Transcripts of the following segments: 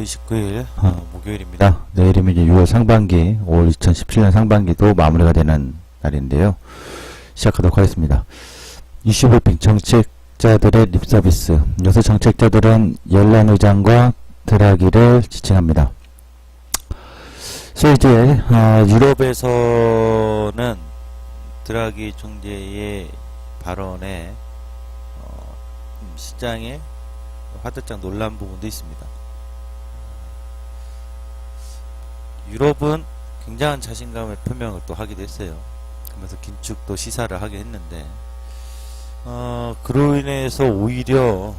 29일 목요일입니다. 내일이면 이제 6월 상반기, 올 2017년 상반기도 마무리가 되는 날인데요. 시작하도록 하겠습니다. 이슈브리핑 정책자들의 립서비스. 요새 정책자들은 옐런 의장과 드라기를 지칭합니다. 그래서 이제 유럽에서는 드라기 총재의 발언에 시장에 화들짝 놀란 부분도 있습니다. 유럽은 굉장한 자신감의 표명을 또 하기도 했어요. 그러면서 긴축도 시사를 하긴 했는데 그로 인해서 오히려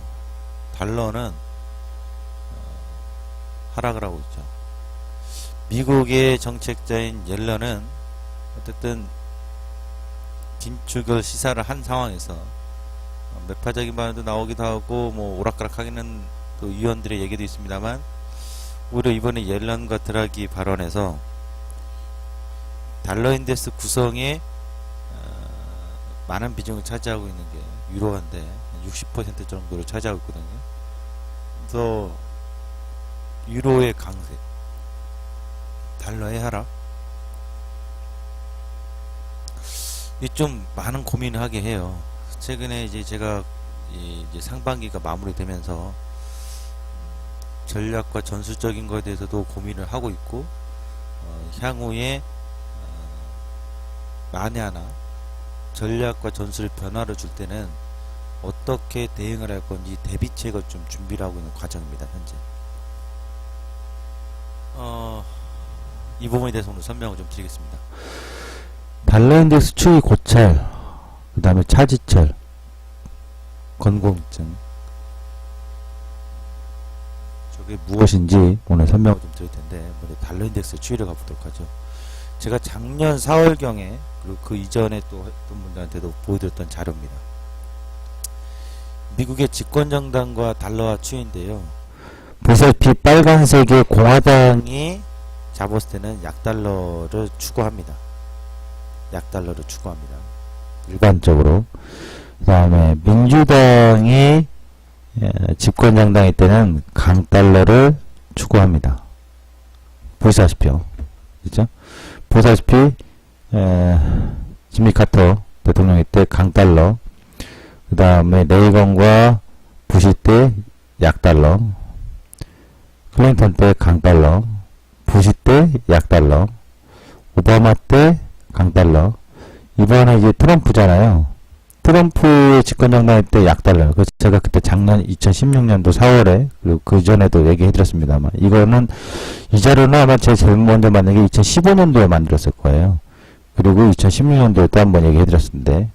달러는 하락을 하고 있죠. 미국의 정책자인 옐런은 어쨌든 긴축을 시사를 한 상황에서 매파적인 반응도 나오기도 하고 뭐 오락가락하기는 또 위원들의 얘기도 있습니다만, 오히려 이번에 옐런과 드라기 발언에서 달러 인덱스 구성에 많은 비중을 차지하고 있는 게 유로화인데 60% 정도를 차지하고 있거든요. 그래서 유로의 강세, 달러의 하락, 이 좀 많은 고민을 하게 해요. 최근에 이제 제가 이제 상반기가 마무리되면서 전략과 전술적인 것에 대해서도 고민을 하고 있고, 향후에 만에 하나 전략과 전술 변화를 줄 때는 어떻게 대응을 할 건지 대비책을 좀 준비를 하고 있는 과정입니다. 현재 이 부분에 대해서 오늘 설명을 좀 드리겠습니다. 달러 인덱스 추이 고찰, 그 다음에 차지철, 건공증, 저게 무엇인지 오늘 설명을 좀 드릴 텐데, 먼저 달러 인덱스 추이를 가보도록 하죠. 제가 작년 4월경에 그리고 그 이전에 또 했던 분들한테도 보여드렸던 자료입니다. 미국의 집권정당과 달러화 추이인데요. 보시다시피 빨간색의 공화당이 잡았을 때는 약달러를 추구합니다. 약달러를 추구합니다. 일반적으로. 그 다음에 민주당이 집권정당일 때는 강달러를 추구합니다. 보시다시피요. 그죠? 보시다시피 지미 카터 대통령일 때 강달러, 그 다음에 레이건과 부시 때 약달러, 클린턴 때 강달러, 부시 때 약달러, 오바마 때 강달러, 이번에 이제 트럼프잖아요. 트럼프의 집권정당일 때 약달러. 그래서 제가 그때 작년 2016년도 4월에 그리고 그 전에도 얘기해드렸습니다만, 이거는 이 자료는 아마 제가 제일 먼저 만든 게 2015년도에 만들었을 거예요. 그리고 2016년도에 또 한번 얘기해드렸는데,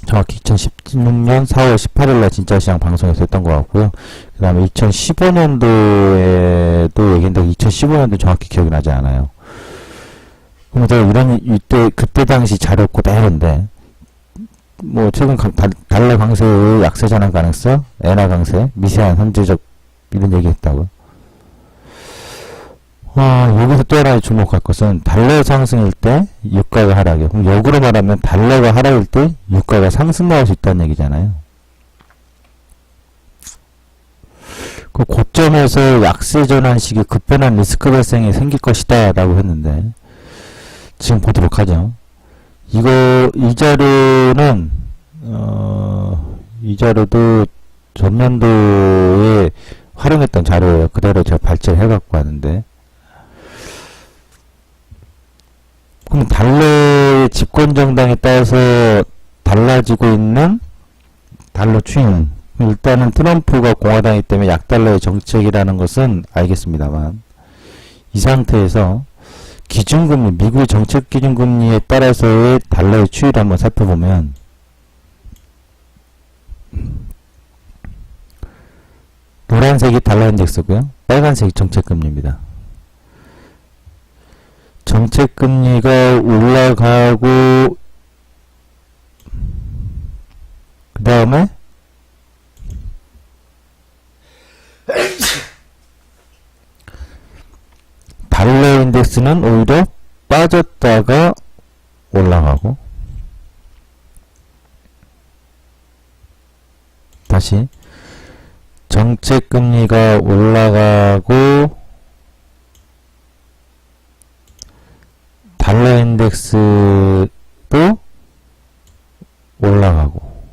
정확히 2016년 4월 18일날 진짜 시장 방송에서 했던 것 같고요. 그 다음에 2015년도에도 얘기했는데 2015년도 정확히 기억이 나지 않아요. 그럼 제가 그때 당시 자료 그대로인데, 뭐 최근 달러 강세의 약세 전환 가능성, 엔화 강세, 미세한 현재적 이런 얘기했다고요. 여기서 또 하나 주목할 것은 달러 상승일 때 유가가 하락이요. 그럼 역으로 말하면 달러가 하락일 때 유가가 상승 나올 수 있다는 얘기잖아요. 그 고점에서 약세 전환 시기 급변한 리스크 발생이 생길 것이다 라고 했는데, 지금 보도록 하죠. 이 자료는 이 자료도 전년도에 활용했던 자료예요. 그대로 제가 발제를 해갖고 왔는데, 그럼 달러의 집권정당에 따라서 달라지고 있는 달러 추이는, 일단은 트럼프가 공화당이기 때문에 약달러의 정책이라는 것은 알겠습니다만, 이 상태에서 기준금리, 미국의 정책 기준금리에 따라서의 달러의 추이를 한번 살펴보면, 노란색이 달러 인덱스고요. 빨간색이 정책금리입니다. 정책금리가 올라가고, 그 다음에 달러 인덱스는 오히려 빠졌다가 올라가고, 다시 정책금리가 올라가고 달러 인덱스도 올라가고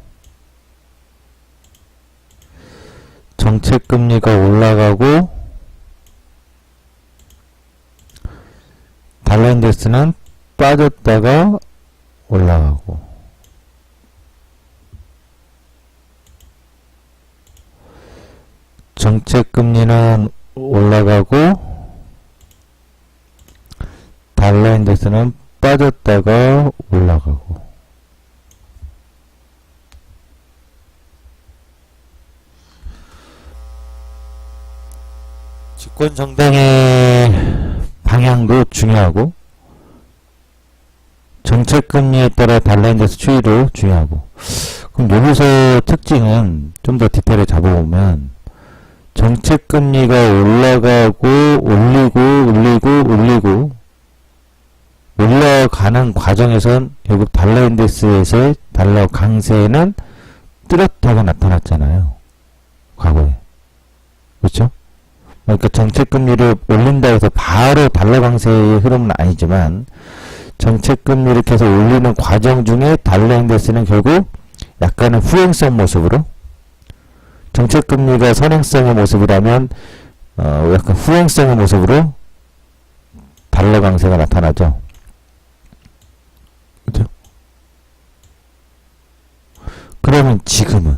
정책금리가 올라가고 달러 인덱스는 빠졌다가 올라가고 정책금리는 올라가고 달러 인덱스는 빠졌다가 올라가고 집권 정당의 방향도 중요하고 정책금리에 따라 달러 인덱스 추이도 중요하고 그럼 여기서 특징은 좀 더 디테일을 잡아보면 정책금리가 올라가고 올리고 올라가는 과정에선 결국 달러 인덱스에서의 달러 강세는 뚜렷하게 나타났잖아요. 과거에. 그렇죠? 그러니까 정책금리를 올린다 해서 바로 달러 강세의 흐름은 아니지만 정책금리를 계속 올리는 과정 중에 달러 인덱스는 결국 약간의 후행성 모습으로 정책금리가 선행성의 모습이라면 약간 후행성의 모습으로 달러 강세가 나타나죠. 그죠? 그러면 지금은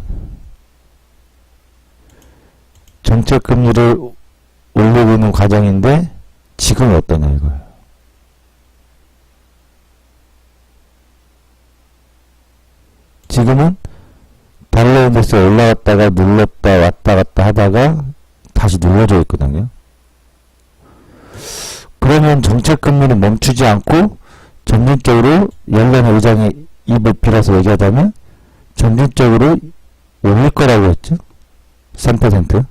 정책금리를 올리고 있는 과정인데 지금은 어떠냐 이거예요. 지금은 달러 인덱스가 올라갔다가 눌렀다 왔다 갔다 하다가 다시 눌러져 있거든요. 그러면 정책금리는 멈추지 않고 점진적으로 옐런 의장의 입을 빌어서 얘기하자면 점진적으로 올릴 거라고 했죠. 3%.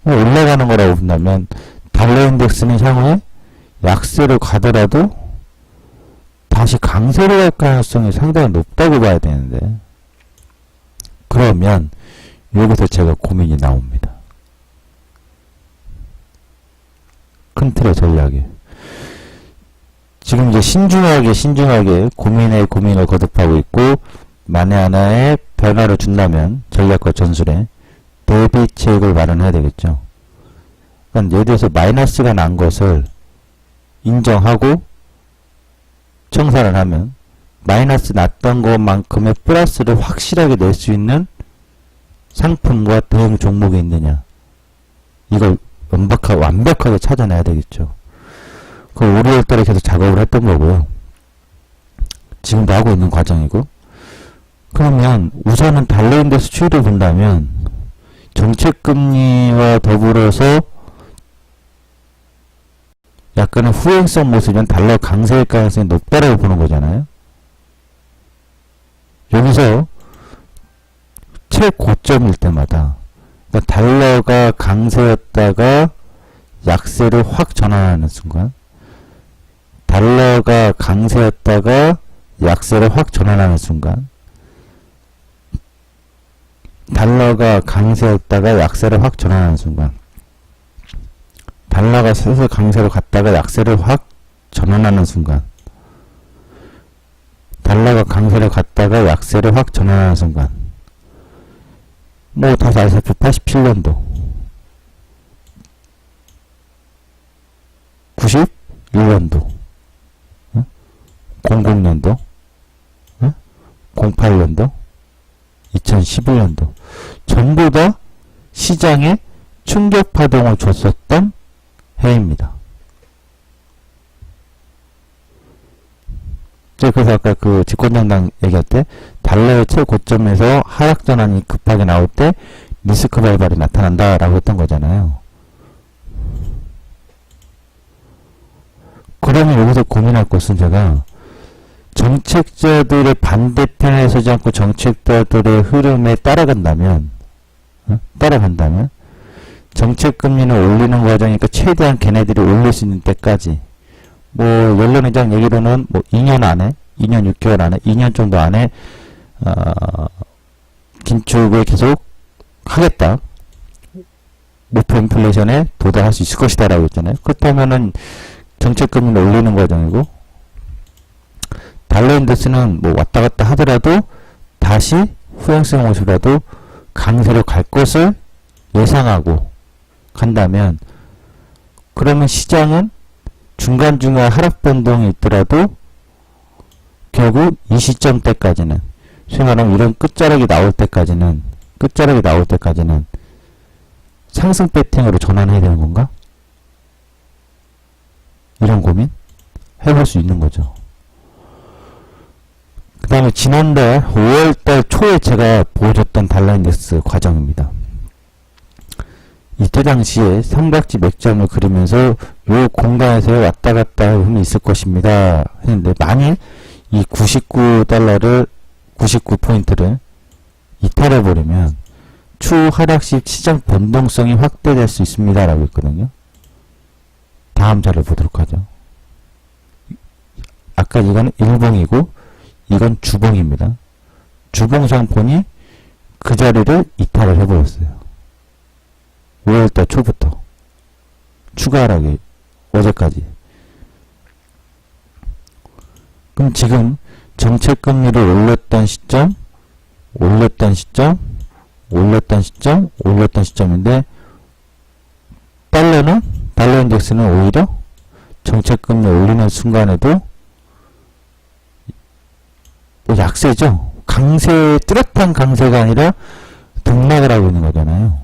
올라가는 거라고 본다면 달러 인덱스는 향후에 약세로 가더라도 다시 강세로 갈 가능성이 상당히 높다고 봐야 되는데 그러면 여기서 제가 고민이 나옵니다. 큰 틀의 전략이 지금 이제 신중하게 고민을 거듭하고 있고 만에 하나의 변화를 준다면 전략과 전술에 대비책을 마련해야 되겠죠. 그러니까 예를 들어서 마이너스가 난 것을 인정하고 청산을 하면 마이너스 났던 것만큼의 플러스를 확실하게 낼 수 있는 상품과 대응 종목이 있느냐 이걸 완벽하게 찾아내야 되겠죠. 그 5, 6월 달에 계속 작업을 했던 거고요. 지금도 하고 있는 과정이고 그러면 우선은 달러 인덱스 추이를 본다면 정책금리와 더불어서 약간의 후행성 모습은 달러 강세일 가능성이 높다라고 보는 거잖아요. 여기서 최고점일 때마다 그러니까 달러가 강세였다가 약세를 확 전환하는 순간 달러가 강세였다가 약세를 확 전환하는 순간 달러가 강세였다가 약세를 확 전환하는 순간 달러가 슬슬 강세로 갔다가 약세를 확 전환하는 순간 달러가 강세로 갔다가 약세를 확 전환하는 순간 뭐 다시 아시다시피 87년도 91년도 00년도 08년도 2011년도 전부 다 시장에 충격 파동을 줬었던 해입니다. 그래서 아까 그 집권정당 얘기할 때 달러의 최고점에서 하락 전환이 급하게 나올 때 리스크 발발이 나타난다라고 했던 거잖아요. 그러면 여기서 고민할 것은 제가 정책자들의 반대편에 서지 않고 정책자들의 흐름에 따라간다면 정책금리는 올리는 과정이니까 최대한 걔네들이 올릴 수 있는 때까지 뭐 옐런 의장 얘기로는 뭐 2년 안에 2년 6개월 안에 2년 정도 안에 긴축을 계속 하겠다. 목표 인플레이션에 도달할 수 있을 것이다 라고 했잖아요. 그렇다면은 정책금리를 올리는 과정이고, 달러 인덱스는 뭐 왔다 갔다 하더라도 다시 후행성 모습이라도 강세로 갈 것을 예상하고 간다면, 그러면 시장은 중간중간 하락 변동이 있더라도 결국 이 시점대까지는, 소위 말하면 이런 끝자락이 나올 때까지는 상승 배팅으로 전환해야 되는 건가? 이런 고민 해볼 수 있는 거죠. 그 다음에 지난달 5월달 초에 제가 보여줬던 달러 인덱스 과정입니다. 이때 당시에 삼각지 맥점을 그리면서 요 공간에서 왔다 갔다 힘이 있을 것입니다 했는데, 만일 이 99포인트를 이탈해버리면 추후 하락 시 시장 변동성이 확대될 수 있습니다 라고 했거든요. 다음 자를 보도록 하죠. 아까 이거는 일봉이고 이건 주봉입니다. 주봉 상폰이 그 자리를 이탈을 해버렸어요. 5월달 초부터 추가 하락이 어제까지. 그럼 지금 정책금리를 올렸던 시점인데, 달러 인덱스는 오히려 정책금리 올리는 순간에도 뭐 약세죠. 뚜렷한 강세가 아니라 등락을 하고 있는 거잖아요.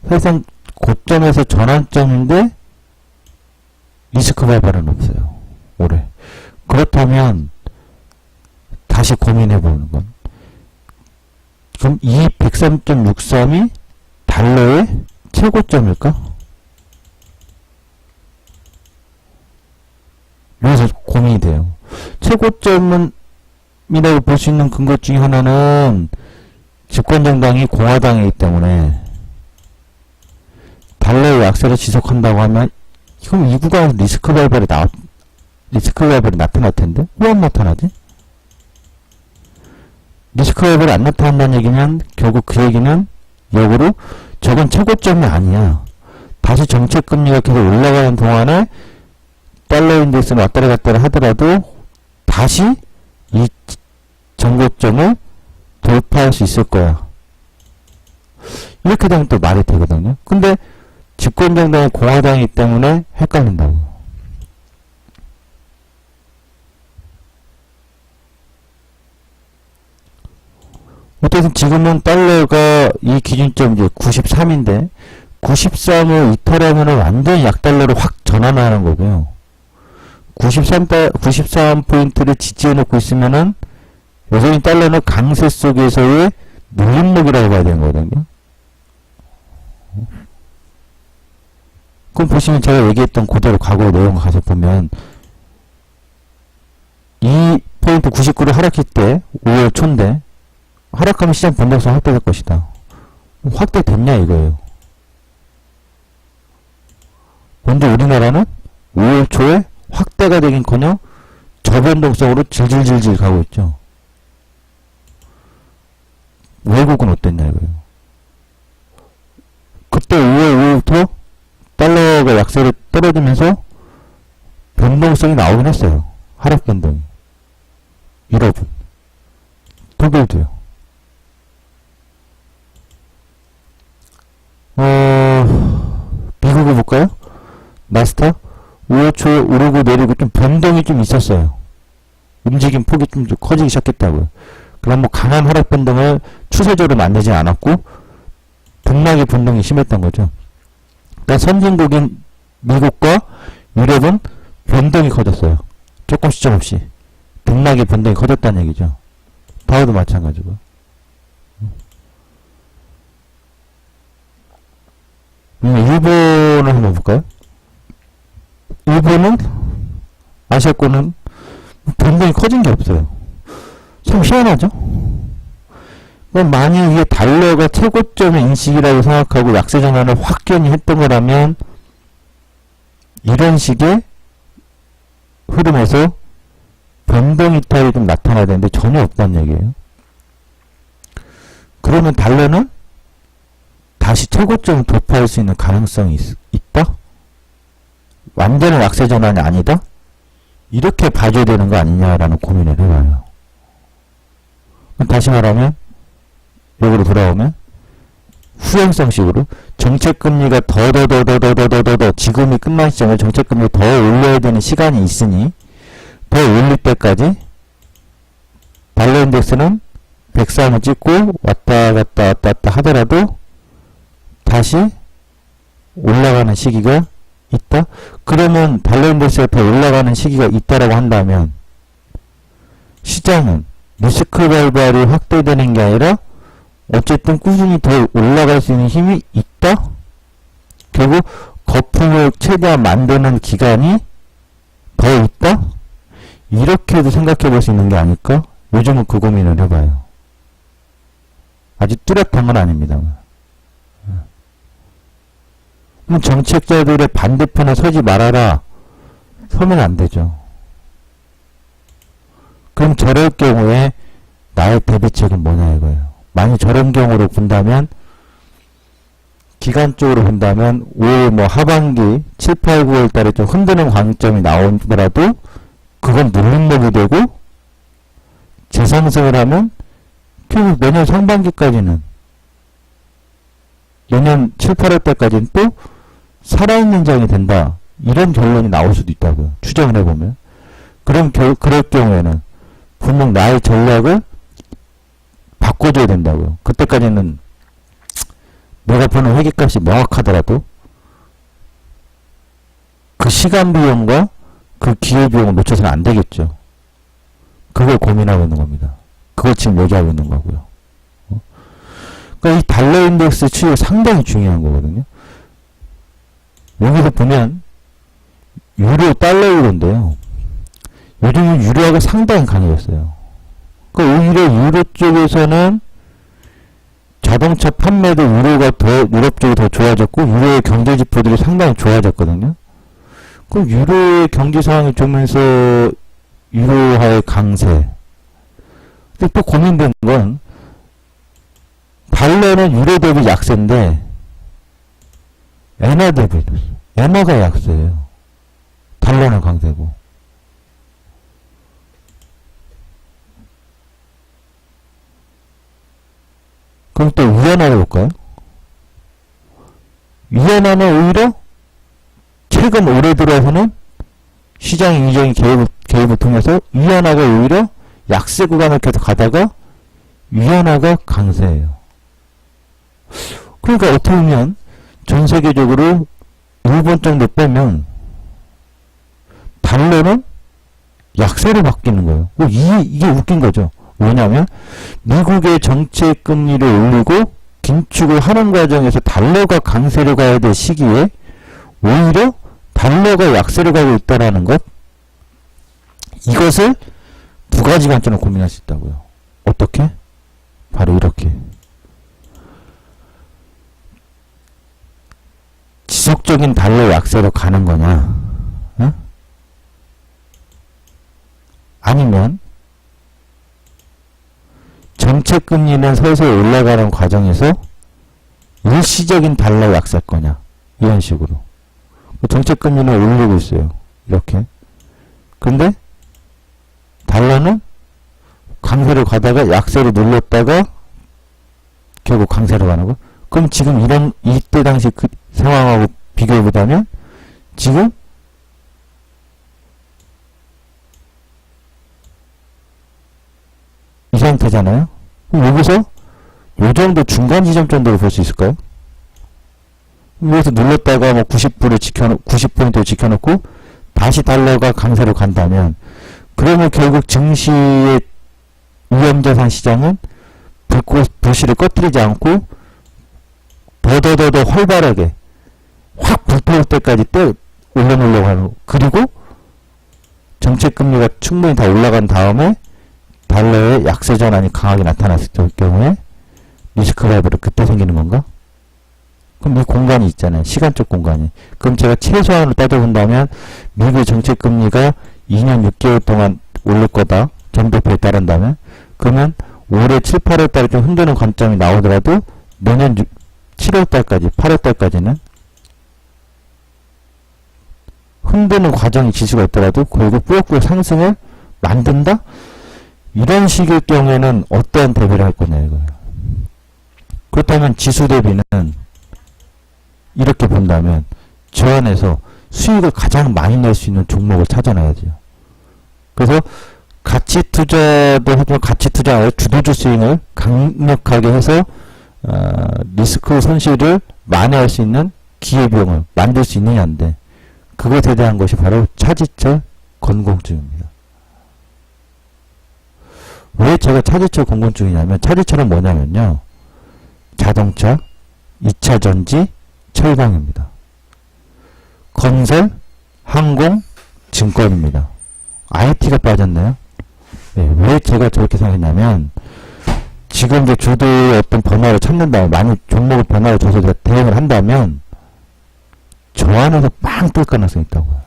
사실상 고점에서 전환점인데 리스크 발발은 없어요. 올해. 그렇다면 다시 고민해보는 건, 그럼 이 103.63이 달러의 최고점일까? 여기서 고민이 돼요. 최고점이라고 볼 수 있는 근거 중에 하나는 집권정당이 공화당이기 때문에 달러의 약세를 지속한다고 하면, 그럼 이 구간에서 리스크 발발이 나타날 텐데 왜 안 나타나지? 리스크 발발이 안 나타난다는 얘기면 결국 그 얘기는 역으로 저건 최고점이 아니야. 다시 정책금리가 계속 올라가는 동안에 달러 인덱스는 왔다리 갔다리 하더라도 다시 이 정고점을 돌파할 수 있을 거야. 이렇게 되면 또 말이 되거든요. 근데 집권정당이 공화당이기 때문에 헷갈린다고. 어쨌든 지금은 달러가 이 기준점 이제 93인데 93을 이탈하면 완전히 약달러로 확 전환하는 거고요. 93포인트를 지지해 놓고 있으면은 여전히 달러는 강세 속에서의 눌림목이라고 봐야 되는 거거든요. 그럼 보시면 제가 얘기했던 그대로 과거 내용 가서 보면 이 포인트 99를 하락할 때 5월 초인데 하락하면 시장 변동성 확대될 것이다. 확대됐냐 이거예요. 먼저 우리나라는 5월 초에 확대가 되긴커녕 저변동성으로 질질질질 가고 있죠. 외국은 어땠냐 이거예요. 그때 5월 5일부터 달러가 약세로 떨어지면서 변동성이 나오긴 했어요. 하락 변동이. 유럽은. 독일도요. 미국을 볼까요? 나스닥 5월 초에 오르고 내리고 좀 변동이 좀 있었어요. 움직임 폭이 좀 커지기 시작했다고요. 그럼 뭐 강한 하락 변동을 추세적으로 만들지 않았고 등락의 변동이 심했던 거죠. 그러니까 선진국인 미국과 유럽은 변동이 커졌어요. 조금씩 등락의 변동이 커졌다는 얘기죠. 바오도 마찬가지고. 일본을 한번 볼까요? 일본은 아시아권은 변동이 커진 게 없어요. 참 희한하죠? 만약 이게 달러가 최고점의 인식이라고 생각하고 약세 전환을 확연히 했던 거라면 이런 식의 흐름에서 변동 이탈이 좀 나타나야 되는데 전혀 없다는 얘기예요. 그러면 달러는 다시 최고점을 돌파할 수 있는 가능성이 있다? 완전한 약세 전환이 아니다? 이렇게 봐줘야 되는 거 아니냐라는 고민을 해봐요. 다시 말하면 여기로 돌아오면 후행성식으로 정책금리가 더 지금이 끝난 시점에 정책금리 더 올려야 되는 시간이 있으니 더 올릴 때까지 달러 인덱스는 103을 찍고 왔다 갔다 하더라도 다시 올라가는 시기가 있다? 그러면 달러 인덱스가 더 올라가는 시기가 있다라고 한다면 시장은 리스크 발발이 확대되는 게 아니라 어쨌든 꾸준히 더 올라갈 수 있는 힘이 있다? 결국 거품을 최대한 만드는 기간이 더 있다? 이렇게도 생각해 볼 수 있는 게 아닐까? 요즘은 그 고민을 해봐요. 아직 뚜렷한 건 아닙니다. 그럼 정책자들의 반대편에 서지 말아라. 서면 안 되죠. 그럼 저럴 경우에 나의 대비책은 뭐냐 이거예요. 만약 저런 경우로 본다면 기간적으로 본다면 올 뭐 하반기 7, 8, 9월 달에 좀 흔드는 관점이 나오더라도 그건 누른목이 되고 재상승을 하면 결국 내년 상반기까지는 내년 7, 8월 때까지는 또 살아있는 장이 된다. 이런 결론이 나올 수도 있다고요. 추정을 해보면. 그럴 경우에는 분명 나의 전략을 바꿔줘야 된다고요. 그때까지는 내가 보는 회계값이 명확하더라도 그 시간 비용과 그 기회 비용을 놓쳐서는 안 되겠죠. 그걸 고민하고 있는 겁니다. 그걸 지금 얘기하고 있는 거고요. 그러니까 이 달러 인덱스 추이가 상당히 중요한 거거든요. 여기서 보면 유로, 달러 유로인데요. 요즘은 유로화가 상당히 강해졌어요. 그러니까 오히려 유로 쪽에서는 자동차 판매도 유럽 쪽이 더 좋아졌고 유로의 경제 지표들이 상당히 좋아졌거든요. 그럼 유로의 경제 상황이 좋으면서 유로화의 강세. 근데 또 고민되는 건 달러는 유로 대비 약세인데 엔화 대비 엔화가 약세예요. 달러는 강세고. 그럼 또 위안화를 볼까요? 위안화는 오히려 최근 올해 들어서는 시장 인정이 개입을 통해서 위안화가 오히려 약세 구간을 계속 가다가 위안화가 강세예요. 그러니까 어떻게 보면 전 세계적으로 일본 정도 빼면 달러는 약세로 바뀌는 거예요. 이게 웃긴 거죠. 왜냐하면 미국의 정책 금리를 올리고 긴축을 하는 과정에서 달러가 강세로 가야 될 시기에 오히려 달러가 약세로 가고 있다라는 것, 이것을 두 가지 관점으로 고민할 수 있다고요. 어떻게? 바로 이렇게. 지속적인 달러 약세로 가는 거냐, 응? 아니면 정책 금리는 서서히 올라가는 과정에서 일시적인 달러 약세 거냐, 이런 식으로. 정책 금리는 올리고 있어요. 이렇게. 근데 달러는 강세로 가다가 약세로 눌렀다가 결국 강세로 가는 거. 그럼 지금 이때 당시 그 상황하고 비교해보자면 지금 이 상태잖아요. 그럼 여기서 요 정도 중간 지점 정도로 볼 수 있을까요? 여기서 눌렀다가 뭐 90포인트를 지켜놓고 다시 달러가 강세로 간다면, 그러면 결국 증시의 위험자산 시장은 불씨를 꺼뜨리지 않고 더 활발하게 확 불태울 때까지 올려놓으려고 하는, 그리고 정책금리가 충분히 다 올라간 다음에 달러의 약세 전환이 강하게 나타났을 경우에 리스크 발발이 그때 생기는 건가? 그럼 이 공간이 있잖아요. 시간적 공간이. 그럼 제가 최소한으로 따져본다면 미국의 정책금리가 2년 6개월 동안 오를 거다. 전대표에 따른다면, 그러면 올해 7, 8월 달에 좀 흔드는 관점이 나오더라도 내년 7월 달까지, 8월 달까지는 흔드는 과정이 지수가 있더라도 결국 꾸역꾸역 상승을 만든다? 이런 식의 경우에는 어떠한 대비를 할 거냐 이거예요. 그렇다면 지수 대비는 이렇게 본다면 저 안에서 수익을 가장 많이 낼 수 있는 종목을 찾아놔야죠. 그래서 가치 투자도 하지만 가치 투자의 주도주 스윙을 강력하게 해서 리스크 손실을 만회할 수 있는 기회비용을 만들 수 있느냐인데 그것에 대한 것이 바로 차지철 건공증입니다. 왜 제가 차지철 건공증이냐면 차지철은 뭐냐면요. 자동차, 2차 전지, 철강입니다. 건설, 항공, 증권입니다. IT가 빠졌네요. 네, 왜 제가 저렇게 생각했냐면 지금 이제 주도의 어떤 변화를 찾는다면 많이 종목의 변화를 줘서 대응을 한다면 저 안에서 빵 뜰 가능성이 있다고요.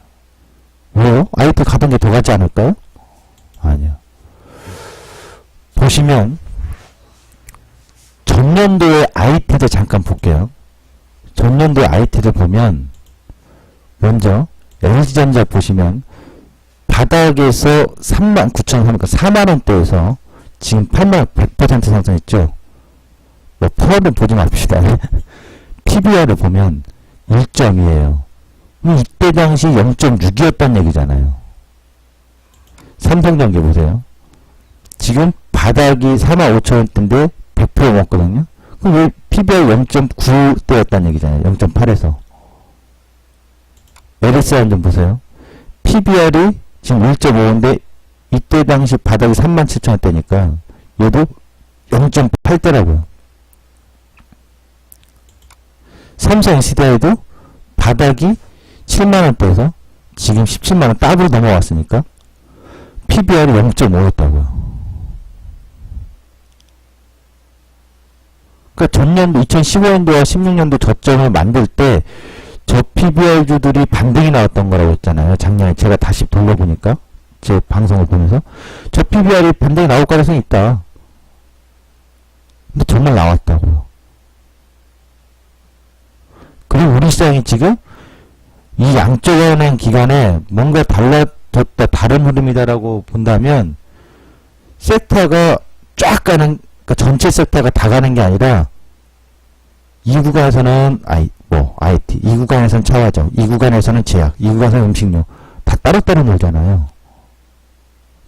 왜요? IT 가던 게 더 가지 않을까요? 아니요. 보시면 전년도의 IT도 잠깐 볼게요. 전년도의 IT를 보면 먼저 LG전자 보시면 바닥에서 39,300, 4만원대에서 지금 8만 100% 상승했죠. 뭐 포함은 보지 맙시다. PBR을 보면 1점이에요. 이때 당시 0.6이었단 얘기잖아요. 삼성전기 보세요. 지금 바닥이 45,000원대인데 100% 넘었거든요. 그럼 왜 PBR 0.9대였단 얘기잖아요. 0.8에서. LSI 좀 보세요. PBR이 지금 1.5인데 이때 당시 바닥이 37,000원대니까 얘도 0.8대라고요. 삼성 SDI도 바닥이 7만원대에서 지금 17만원 더블로 넘어왔으니까 PBR이 0.5였다고요. 그러니까 전년도 2015년도와 16년도 저점을 만들 때 저 PBR주들이 반등이 나왔던 거라고 했잖아요. 작년에 제가 다시 돌려보니까 제 방송을 보면서 저 PBR이 반등이 나올 가능성이 있다. 근데 정말 나왔다고요. 그리고 우리 시장이 지금 이 양쪽 은행 기간에 뭔가 달라졌다, 다른 흐름이다라고 본다면 섹터가 쫙 가는, 그러니까 전체 섹터가 다 가는 게 아니라 이 구간에서는 IT, 이 구간에서는 차화정, 이 구간에서는 제약, 이 구간에서는 음식료 다 따로따로 놀잖아요.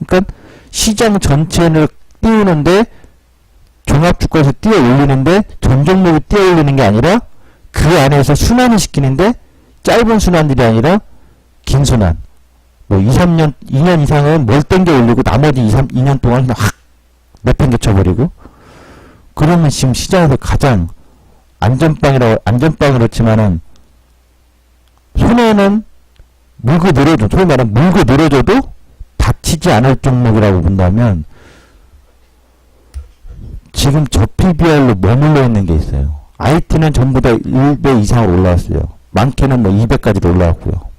그러니까 시장 전체를 띄우는데 종합주가에서 띄어 올리는데 전 종목이 띄어 올리는 게 아니라 그 안에서 순환을 시키는데 짧은 순환들이 아니라 긴 순환. 뭐 2, 3년, 2년 이상은 뭘 땡겨 올리고 나머지 2년 동안 그냥 확 내팽개쳐버리고 그러면 지금 시장에서 가장 안전빵은 그렇지만은 손해는 물고 늘어줘, 소위 말하면 물고 늘어줘도 다치지 않을 종목이라고 본다면 지금 저 PBR로 머물러 있는 게 있어요. IT는 전부 다 1배 이상으로 올라왔어요. 많게는 뭐 200까지도 올라왔고요.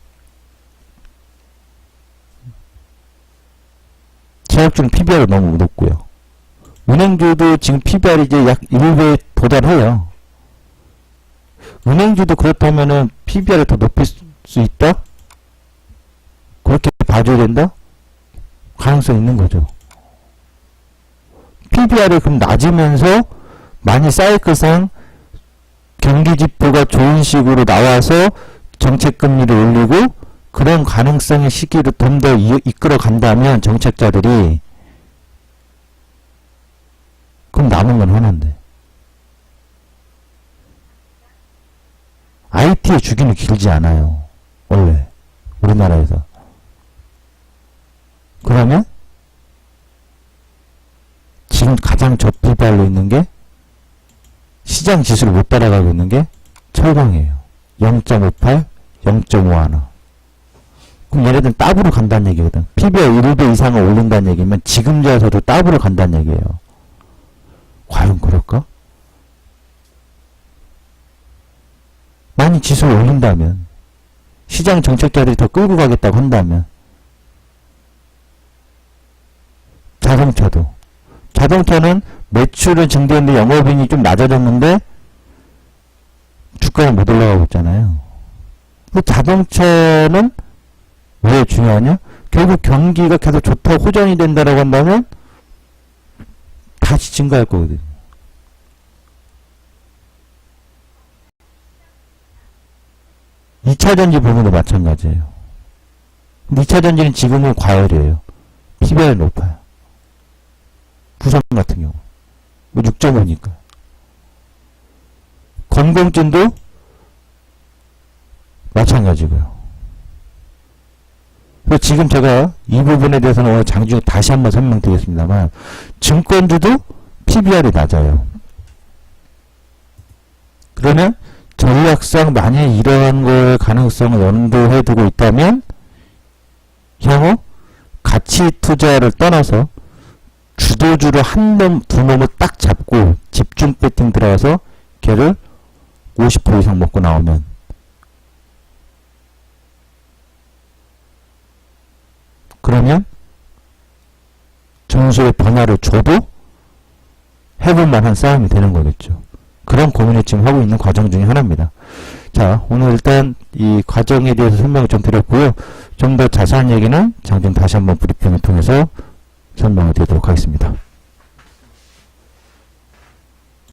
제약중 PBR이 너무 높고요. 은행주도 지금 PBR이 이제 약 1배 도달해요. 은행주도 그렇다면은 PBR을 더 높일 수 있다? 그렇게 봐줘야 된다? 가능성 있는 거죠. PBR이 그럼 낮으면서 많이 사이클상 경기지표가 좋은 식으로 나와서 정책금리를 올리고 그런 가능성의 시기를 좀 더 이끌어 간다면 정책자들이 그럼 남은 건 하나인데 IT의 주기는 길지 않아요. 원래 우리나라에서. 그러면 지금 가장 저PBR로 있는 게 시장 지수를 못 따라가고 있는 게 철강이에요. 0.58, 0.51. 그럼 얘네들은 더블로 간다는 얘기거든. PBR 1배 이상을 올린다는 얘기면 지금자에서도 더블로 간다는 얘기예요. 과연 그럴까? 많이 지수를 올린다면 시장 정책자들이 더 끌고 가겠다고 한다면 자동차도 자동차는 매출은 증대했는데 영업이익이 좀 낮아졌는데 주가는 못 올라가고 있잖아요. 근데 자동차는 왜 중요하냐? 결국 경기가 계속 좋다고 호전이 된다라고 한다면 다시 증가할 거거든요. (2차전지) 부분도 마찬가지예요. 근데 2차전지는 지금은 과열이에요. PBR이 높아요. 부산 같은 경우 뭐 6.5니까. 건공증도 마찬가지고요. 그래서 지금 제가 이 부분에 대해서는 오늘 장중에 다시 한번 설명드리겠습니다만, 증권주도 PBR이 낮아요. 그러면 전략상 만약 이러한 거의 가능성을 염두해 두고 있다면 향후 가치 투자를 떠나서 주도주로 한 놈, 두 놈을 딱 잡고 집중 배팅 들어가서 걔를 50% 이상 먹고 나오면 그러면 점수의 변화를 줘도 해볼 만한 싸움이 되는 거겠죠. 그런 고민을 지금 하고 있는 과정 중에 하나입니다. 자, 오늘 일단 이 과정에 대해서 설명을 좀 드렸고요. 좀 더 자세한 얘기는 장중 다시 한번 브리핑을 통해서 설명을 드리도록 하겠습니다.